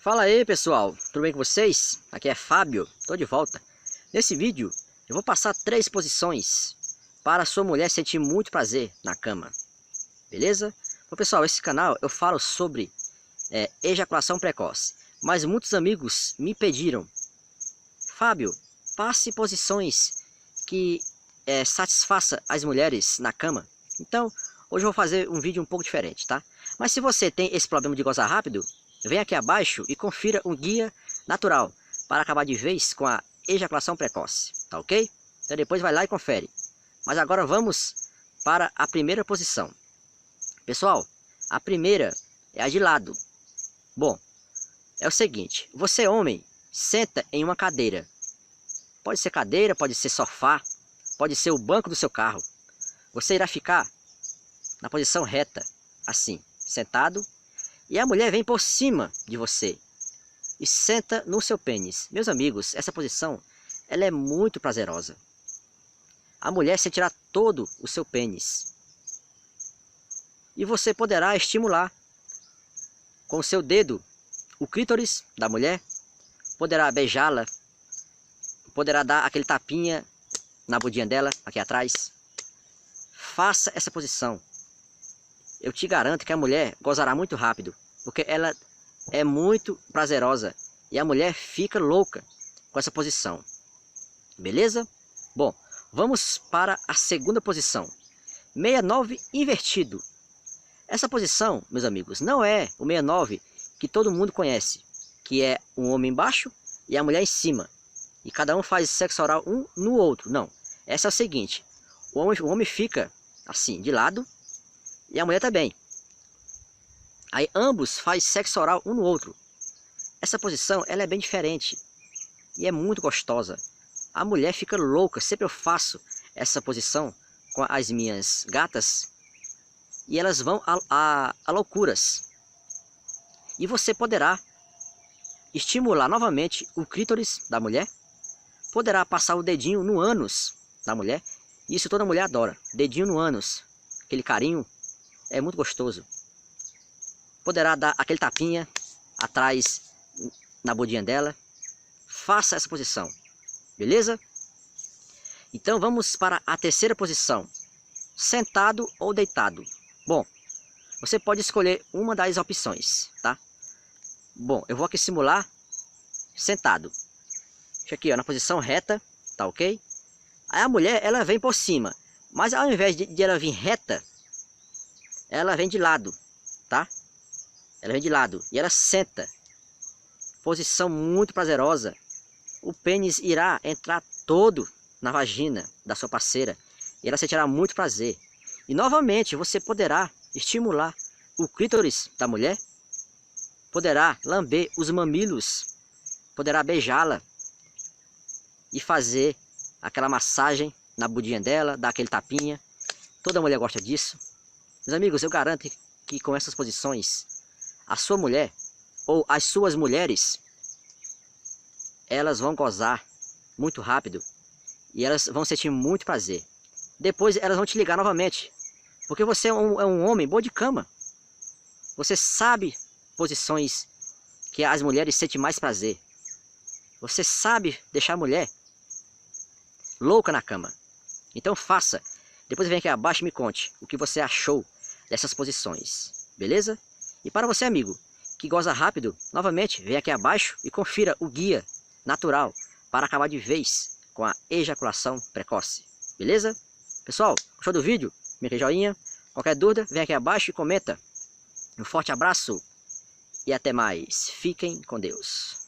Fala aí pessoal, tudo bem com vocês? Aqui é Fábio, tô de volta. Nesse vídeo eu vou passar 3 posições para a sua mulher sentir muito prazer na cama. Beleza? Bom pessoal, esse canal eu falo sobre ejaculação precoce. Mas muitos amigos me pediram: Fábio, passe posições que satisfaça as mulheres na cama. Então hoje eu vou fazer um vídeo um pouco diferente, tá? Mas se você tem esse problema de gozar rápido, vem aqui abaixo e confira um guia natural para acabar de vez com a ejaculação precoce, tá ok? Então depois vai lá e confere. Mas agora vamos para a primeira posição. Pessoal, a primeira é a de lado. Bom, é o seguinte: você homem, senta em uma cadeira. Pode ser cadeira, pode ser sofá, pode ser o banco do seu carro. Você irá ficar na posição reta, assim, sentado. E a mulher vem por cima de você e senta no seu pênis. Meus amigos, essa posição ela é muito prazerosa. A mulher sentirá todo o seu pênis. E você poderá estimular com o seu dedo o clítoris da mulher. Poderá beijá-la. Poderá dar aquele tapinha na budinha dela, aqui atrás. Faça essa posição. Eu te garanto que a mulher gozará muito rápido, porque ela é muito prazerosa e a mulher fica louca com essa posição. Beleza? Bom, vamos para a segunda posição. 69 invertido. Essa posição, meus amigos, não é o 69 que todo mundo conhece, que é um homem embaixo e a mulher em cima, e cada um faz sexo oral um no outro. Não. Essa é o seguinte: o homem fica assim, de lado, e a mulher também. Aí ambos fazem sexo oral um no outro. Essa posição ela é bem diferente e é muito gostosa. A mulher fica louca. Sempre eu faço essa posição com as minhas gatas e elas vão a loucuras. E você poderá estimular novamente o clítoris da mulher. Poderá passar o dedinho no ânus da mulher. Isso toda mulher adora. Dedinho no ânus. Aquele carinho é muito gostoso. Poderá dar aquele tapinha atrás na budinha dela. Faça essa posição. Beleza? Então vamos para a terceira posição. Sentado ou deitado. Bom, você pode escolher uma das opções, tá? Bom, eu vou aqui simular sentado. Deixa aqui, ó, na posição reta, tá ok? Aí a mulher, ela vem por cima. Mas ao invés de ela vir reta, ela vem de lado, tá? Ela vem de lado e ela senta. Posição muito prazerosa. O pênis irá entrar todo na vagina da sua parceira e ela sentirá muito prazer. E novamente você poderá estimular o clítoris da mulher. Poderá lamber os mamilos. Poderá beijá-la e fazer aquela massagem na budinha dela, dar aquele tapinha. Toda mulher gosta disso. Meus amigos, eu garanto que com essas posições, a sua mulher ou as suas mulheres, elas vão gozar muito rápido e elas vão sentir muito prazer. Depois elas vão te ligar novamente, porque você é um homem bom de cama. Você sabe posições que as mulheres sentem mais prazer. Você sabe deixar a mulher louca na cama. Então faça. Depois vem aqui abaixo e me conte o que você achou dessas posições. Beleza? E para você, amigo, que goza rápido, novamente, vem aqui abaixo e confira o guia natural para acabar de vez com a ejaculação precoce. Beleza? Pessoal, gostou do vídeo? Clique em joinha. Qualquer dúvida, vem aqui abaixo e comenta. Um forte abraço e até mais. Fiquem com Deus.